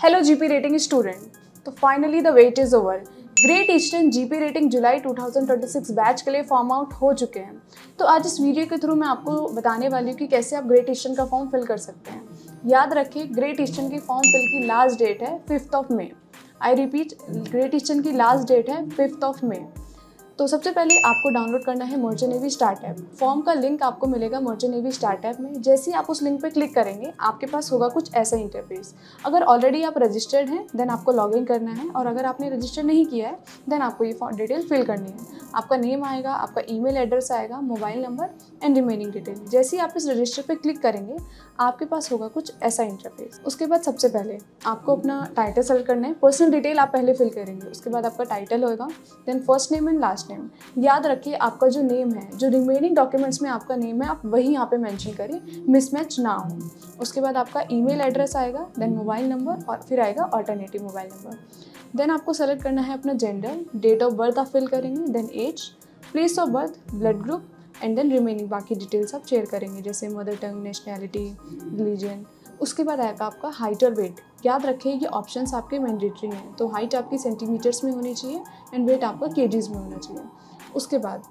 Hello GP rating student, तो finally the wait is over. Great Eastern GP rating जुलाई 2026 batch के लिए form out हो चुके हैं। तो आज इस वीडियो के थ्रू मैं आपको बताने वाली हूँ कि कैसे आप ग्रेट ईस्टर्न का फॉर्म फिल कर सकते हैं। याद रखिए, ग्रेट ईस्टर्न की फॉर्म फिल की लास्ट डेट है 5 मई। आई रिपीट, ग्रेट ईस्टर्न की लास्ट डेट है 5 मई। तो सबसे पहले आपको डाउनलोड करना है merchant navy start app. Form का लिंक आपको मिलेगा मर्चेंट नेवी स्टार्ट ऐप में। जैसे ही आप उस लिंक पर क्लिक करेंगे, आपके पास होगा कुछ ऐसा इंटरफेस। अगर ऑलरेडी आप रजिस्टर्ड हैं देन आपको लॉगिन करना है, और अगर आपने रजिस्टर नहीं किया है देन आपको ये डिटेल फिल करनी है। आपका नेम आएगा, आपका ईमेल एड्रेस आएगा, mobile number and remaining detail. जैसे ही आप इस रजिस्टर पर क्लिक करेंगे, आपके पास होगा कुछ ऐसा इंटरफेस। उसके बाद सबसे पहले आपको अपना टाइटल सेलेक्ट करना है। पर्सनल डिटेल आप पहले फिल करेंगे, उसके बाद आपका टाइटल होगा, then first name and last name. याद रखिए, आपका जो नेम है, जो रिमेनिंग डॉक्यूमेंट्स में आपका नेम है, आप वही यहाँ पे मेंशन करें, मिसमैच ना हो। उसके बाद आपका ईमेल एड्रेस आएगा, देन मोबाइल नंबर, और फिर आएगा अल्टरनेटिव मोबाइल नंबर। देन आपको सेलेक्ट करना है अपना जेंडर, डेट ऑफ बर्थ आप फिल करेंगे, then age, place of birth, blood group and then remaining बाकी डिटेल्स आप शेयर करेंगे, जैसे मदर टंग, नेशनैलिटी, रिलीजन। उसके बाद आएगा आपका हाइट और वेट। याद रखिए, ये ऑप्शंस आपके मैंडेटरी हैं, तो हाइट आपकी सेंटीमीटर्स में होनी चाहिए एंड वेट आपका केजीज में होना चाहिए। उसके बाद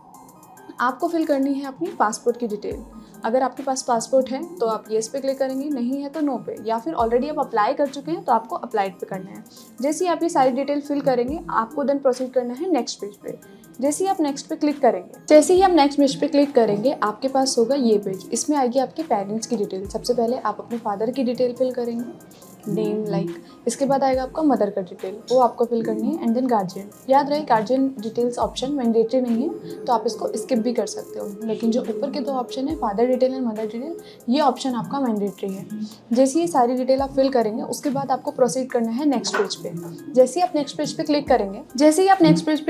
आपको फिल करनी है अपनी पासपोर्ट की डिटेल। अगर आपके पास पासपोर्ट है तो आप येस पे क्लिक करेंगे, नहीं है तो नो पे, या फिर ऑलरेडी आप अप्लाई कर चुके हैं तो आपको अप्लाइड पे करना है। जैसे ही आप ये सारी डिटेल फिल करेंगे, आपको देन प्रोसीड करना है नेक्स्ट पेज पे। जैसे ही आप नेक्स्ट पे क्लिक करेंगे, आपके पास होगा ये पेज। इसमें आएगी आपके पेरेंट्स की डिटेल। सबसे पहले आप अपने फादर की डिटेल फिल करेंगे, नेम लाइक। इसके बाद आएगा आपका मदर का डिटेल, वो आपको फिल करनी है, एंड देन गार्जियन। याद रहे, गार्जियन डिटेल्स ऑप्शन मैंडेटरी नहीं है, तो आप इसको स्किप भी कर सकते हो। लेकिन जो ऊपर के दो ऑप्शन है, father detail and mother detail, ये ऑप्शन आपका मैंडेटरी है। जैसे ये सारी डिटेल आप फिल करेंगे, उसके बाद आपको प्रोसीड करना है नेक्स्ट पेज पे। जैसे ही आप नेक्स्ट पेज पे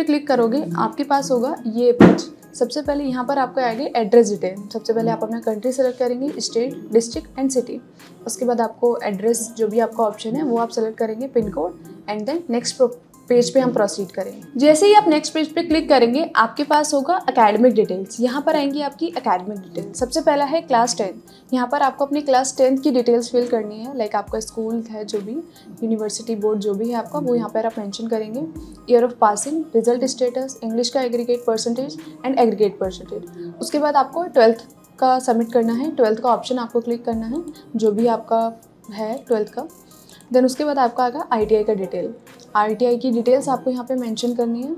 क्लिक करोगे, आपके पास होगा ये पेज। सबसे पहले यहाँ पर आपको आएगी एड्रेस डिटेल। सबसे पहले आप अपना कंट्री सेलेक्ट करेंगे, स्टेट, डिस्ट्रिक्ट एंड सिटी। उसके बाद आपको एड्रेस, जो भी आपका ऑप्शन है वो आप सेलेक्ट करेंगे, pin code, and then next page पे हम प्रोसीड करेंगे। जैसे ही आप नेक्स्ट पेज पे क्लिक करेंगे, आपके पास होगा एकेडमिक डिटेल्स। यहाँ पर आएंगी आपकी एकेडमिक डिटेल। सबसे पहला है क्लास 10। यहाँ पर आपको अपनी क्लास 10 की डिटेल्स फिल करनी है, लाइक आपका स्कूल है, जो भी यूनिवर्सिटी बोर्ड जो भी है आपका, वो यहाँ पर आप मेंशन करेंगे। Year of passing, result status, English का aggregate percentage and aggregate percentage. उसके बाद आपको 12th का सबमिट करना है। 12th का ऑप्शन आपको क्लिक करना है, जो भी आपका है 12th का। देन उसके बाद आपका आएगा ITI का डिटेल। ITI की डिटेल्स आपको यहाँ पे मेंशन करनी है।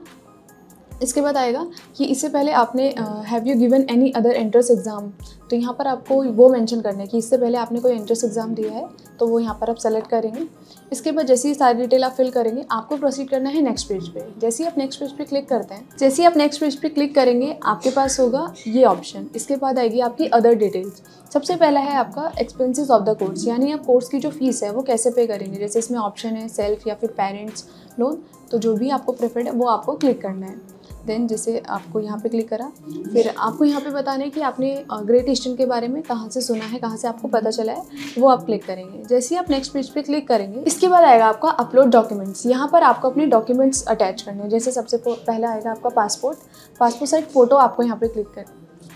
इसके बाद आएगा कि इससे पहले आपने have you given any other entrance exam, तो यहाँ पर आपको वो मेंशन करना है कि इससे पहले आपने कोई एंट्रेंस एग्ज़ाम दिया है, तो वो यहाँ पर आप सेलेक्ट करेंगे। इसके बाद जैसे ही सारी डिटेल आप फिल करेंगे, आपको प्रोसीड करना है नेक्स्ट पेज पे। जैसे ही आप नेक्स्ट पेज पे क्लिक करेंगे, आपके पास होगा ये ऑप्शन। इसके बाद आएगी आपकी अदर डिटेल्स। सबसे पहला है आपका एक्सपेंसेस ऑफ द कोर्स, यानी आप कोर्स की जो फीस है वो कैसे पे करेंगे। जैसे इसमें ऑप्शन है सेल्फ या फिर पेरेंट्स लोन, तो जो भी आपको प्रेफर्ड है वो आपको क्लिक करना है। देन जैसे आपको यहाँ पे क्लिक करा, फिर आपको यहाँ पे बताना है कि आपने ग्रेट ईस्टर्न के बारे में कहाँ से सुना है, कहाँ से आपको पता चला है, वो आप क्लिक करेंगे। जैसे ही आप नेक्स्ट पेज पे क्लिक करेंगे, इसके बाद आएगा आपका अपलोड डॉक्यूमेंट्स। यहाँ पर आपको अपने डॉक्यूमेंट्स अटैच करने हैं। जैसे सबसे पहला आएगा आपका पासपोर्ट साइज फ़ोटो आपको यहाँ पे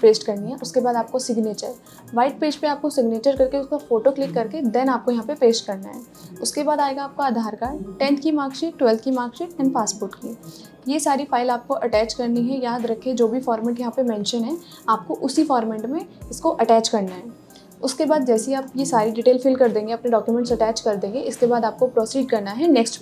पेस्ट करनी है। उसके बाद आपको सिग्नेचर, वाइट पेज पे आपको सिग्नेचर करके उसका फ़ोटो क्लिक करके देन आपको यहाँ पे पेस्ट करना है। उसके बाद आएगा आपका आधार कार्ड, 10th की मार्कशीट, 12th की मार्कशीट एंड पासपोर्ट की। ये सारी फाइल आपको अटैच करनी है। याद रखिए, जो भी फॉर्मेट यहाँ पे मेंशन है, आपको उसी फॉर्मेट में इसको अटैच करना है। उसके बाद जैसे ही आप ये सारी डिटेल फिल कर देंगे, अपने डॉक्यूमेंट्स अटैच कर देंगे, इसके बाद आपको प्रोसीड करना है नेक्स्ट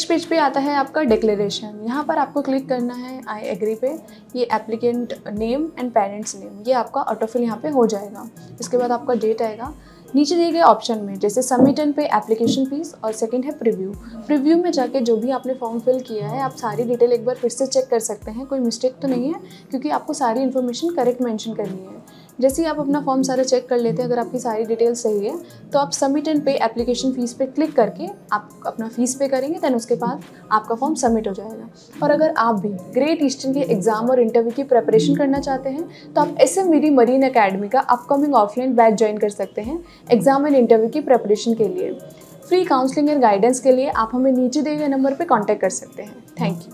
पेज पे आता है आपका डिक्लेरेशन। यहाँ पर आपको क्लिक करना है आई एग्री पे। ये applicant name and parents name, ये आपका ऑटोफिल यहाँ पे हो जाएगा। इसके बाद आपका डेट आएगा। नीचे दिए गए ऑप्शन में जैसे सबमिट एंड पे एप्लीकेशन फीस, और सेकंड है प्रीव्यू में जाके जो भी आपने फॉर्म फिल किया है, आप सारी डिटेल एक बार फिर से चेक कर सकते हैं, कोई मिस्टेक तो नहीं है, क्योंकि आपको सारी इन्फॉर्मेशन करेक्ट मेंशन करनी है। जैसे ही आप अपना फॉर्म सारा चेक कर लेते हैं, अगर आपकी सारी डिटेल सही है, तो आप सबमिट एंड पे एप्लीकेशन फ़ीस पे क्लिक करके आप अपना फ़ीस पे करेंगे। देन उसके बाद आपका फॉर्म सबमिट हो जाएगा। और अगर आप भी ग्रेट ईस्टर्न के एग्ज़ाम और इंटरव्यू की प्रिपरेशन करना चाहते हैं, तो आप SMVD मरीन अकेडमी का अपकमिंग ऑफलाइन बैच ज्वाइन कर सकते हैं एग्ज़ाम एंड इंटरव्यू की प्रिपरेशन के लिए। फ्री काउंसलिंग एंड गाइडेंस के लिए आप हमें नीचे दिए गए नंबर पर कॉन्टैक्ट कर सकते हैं। Thank you.